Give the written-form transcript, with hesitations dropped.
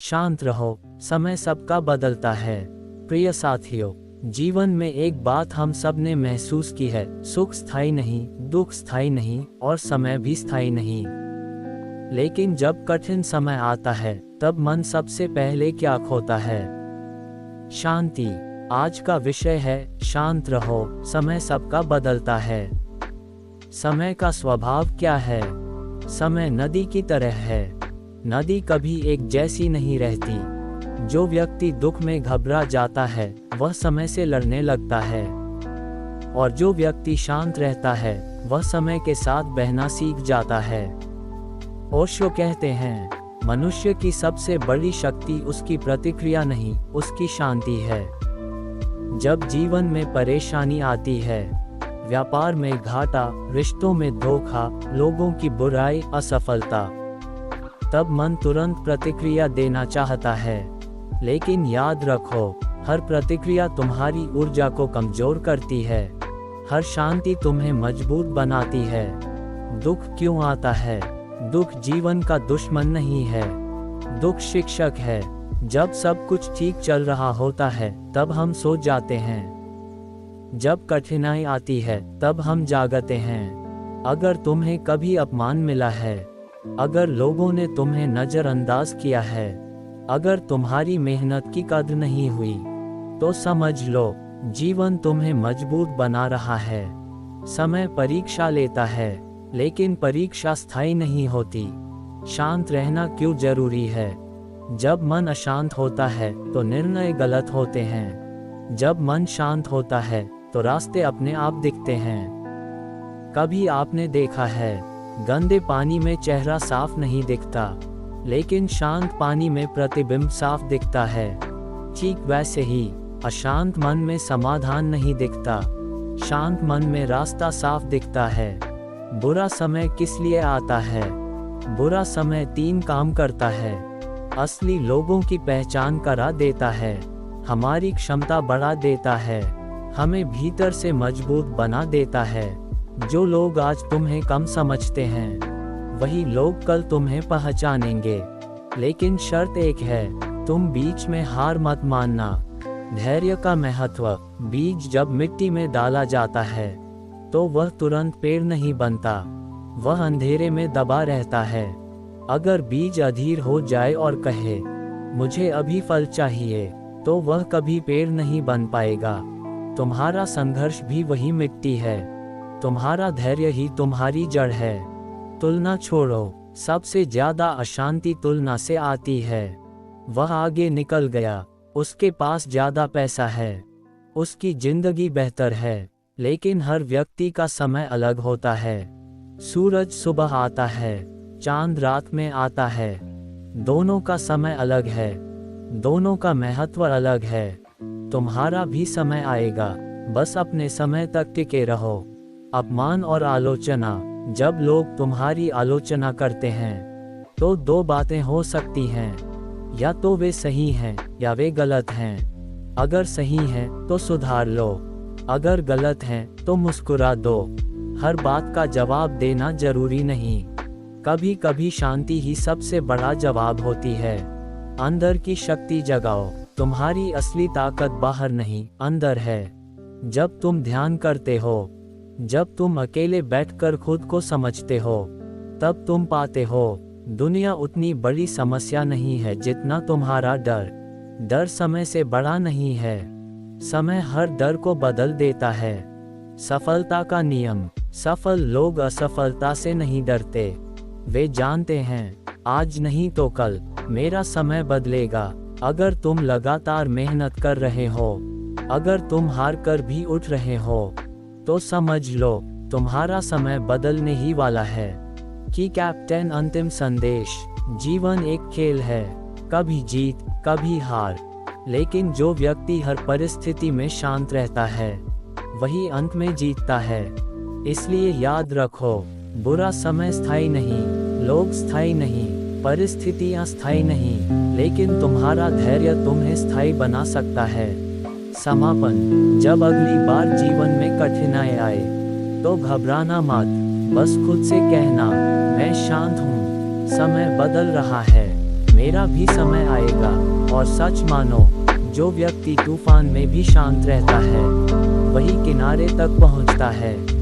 शांत रहो, समय सबका बदलता है। प्रिय साथियों, जीवन में एक बात हम सब ने महसूस की है, सुख स्थायी नहीं, दुख स्थायी नहीं और समय भी स्थायी नहीं। लेकिन जब कठिन समय आता है तब मन सबसे पहले क्या खोता है? शांति। आज का विषय है शांत रहो, समय सबका बदलता है। समय का स्वभाव क्या है? समय नदी की तरह है। नदी कभी एक जैसी नहीं रहती। जो व्यक्ति दुख में घबरा जाता है वह समय से लड़ने लगता है, और जो व्यक्ति शांत रहता है वह समय के साथ बहना सीख जाता है। ओशो कहते हैं, मनुष्य की सबसे बड़ी शक्ति उसकी प्रतिक्रिया नहीं, उसकी शांति है। जब जीवन में परेशानी आती है, व्यापार में घाटा, रिश्तों में धोखा, लोगों की बुराई, असफलता, तब मन तुरंत प्रतिक्रिया देना चाहता है। लेकिन याद रखो, हर प्रतिक्रिया तुम्हारी ऊर्जा को कमजोर करती है। हर शांति तुम्हें मजबूत बनाती है। दुख क्यों आता है? दुख जीवन का दुश्मन नहीं है, दुख शिक्षक है। जब सब कुछ ठीक चल रहा होता है तब हम सो जाते हैं। जब कठिनाई आती है तब हम जागते हैं। अगर तुम्हें कभी अपमान मिला है, अगर लोगों ने तुम्हें नजरअंदाज किया है, अगर तुम्हारी मेहनत की कद्र नहीं हुई, तो समझ लो जीवन तुम्हें मजबूत बना रहा है। समय परीक्षा लेता है, लेकिन परीक्षा स्थायी नहीं होती। शांत रहना क्यों जरूरी है? जब मन अशांत होता है तो निर्णय गलत होते हैं। जब मन शांत होता है तो रास्ते अपने आप दिखते हैं। कभी आपने देखा है, गंदे पानी में चेहरा साफ नहीं दिखता, लेकिन शांत पानी में प्रतिबिंब साफ दिखता है। ठीक वैसे ही अशांत मन में समाधान नहीं दिखता, शांत मन में रास्ता साफ दिखता है। बुरा समय किस लिए आता है? बुरा समय 3 काम करता है। असली लोगों की पहचान करा देता है, हमारी क्षमता बढ़ा देता है, हमें भीतर से मजबूत बना देता है। जो लोग आज तुम्हें कम समझते हैं वही लोग कल तुम्हें पहचानेंगे। लेकिन शर्त एक है, तुम बीच में हार मत मानना। धैर्य का महत्व। बीज जब मिट्टी में डाला जाता है तो वह तुरंत पेड़ नहीं बनता, वह अंधेरे में दबा रहता है। अगर बीज अधीर हो जाए और कहे मुझे अभी फल चाहिए, तो वह कभी पेड़ नहीं बन पाएगा। तुम्हारा संघर्ष भी वही मिट्टी है, तुम्हारा धैर्य ही तुम्हारी जड़ है। तुलना छोड़ो, सबसे ज्यादा अशांति तुलना से आती है। वह आगे निकल गया, उसके पास ज्यादा पैसा है, उसकी जिंदगी बेहतर है। लेकिन हर व्यक्ति का समय अलग होता है। सूरज सुबह आता है, चांद रात में आता है। दोनों का समय अलग है, दोनों का महत्व अलग है। तुम्हारा भी समय आएगा, बस अपने समय तक टिके रहो। अपमान और आलोचना। जब लोग तुम्हारी आलोचना करते हैं तो 2 बातें हो सकती हैं, या तो वे सही हैं या वे गलत हैं। अगर सही हैं तो सुधार लो, अगर गलत हैं तो मुस्कुरा दो। हर बात का जवाब देना जरूरी नहीं, कभी कभी शांति ही सबसे बड़ा जवाब होती है। अंदर की शक्ति जगाओ, तुम्हारी असली ताकत बाहर नहीं, अंदर है। जब तुम ध्यान करते हो, जब तुम अकेले बैठकर खुद को समझते हो, तब तुम पाते हो दुनिया उतनी बड़ी समस्या नहीं है जितना तुम्हारा डर। डर समय से बड़ा नहीं है, समय हर डर को बदल देता है। सफलता का नियम। सफल लोग असफलता से नहीं डरते, वे जानते हैं आज नहीं तो कल मेरा समय बदलेगा। अगर तुम लगातार मेहनत कर रहे हो, अगर तुम हार कर भी उठ रहे हो, तो समझ लो तुम्हारा समय बदलने ही वाला है। कि कैप्टन अंतिम संदेश। जीवन एक खेल है, कभी जीत कभी हार, लेकिन जो व्यक्ति हर परिस्थिति में शांत रहता है वही अंत में जीतता है। इसलिए याद रखो, बुरा समय स्थायी नहीं, लोग स्थायी नहीं, परिस्थितियां स्थायी नहीं, लेकिन तुम्हारा धैर्य तुम्हें स्थायी बना सकता है। समापन। जब अगली बार जीवन में कठिनाई आए तो घबराना मत, बस खुद से कहना मैं शांत हूँ, समय बदल रहा है, मेरा भी समय आएगा। और सच मानो, जो व्यक्ति तूफान में भी शांत रहता है, वही किनारे तक पहुंचता है।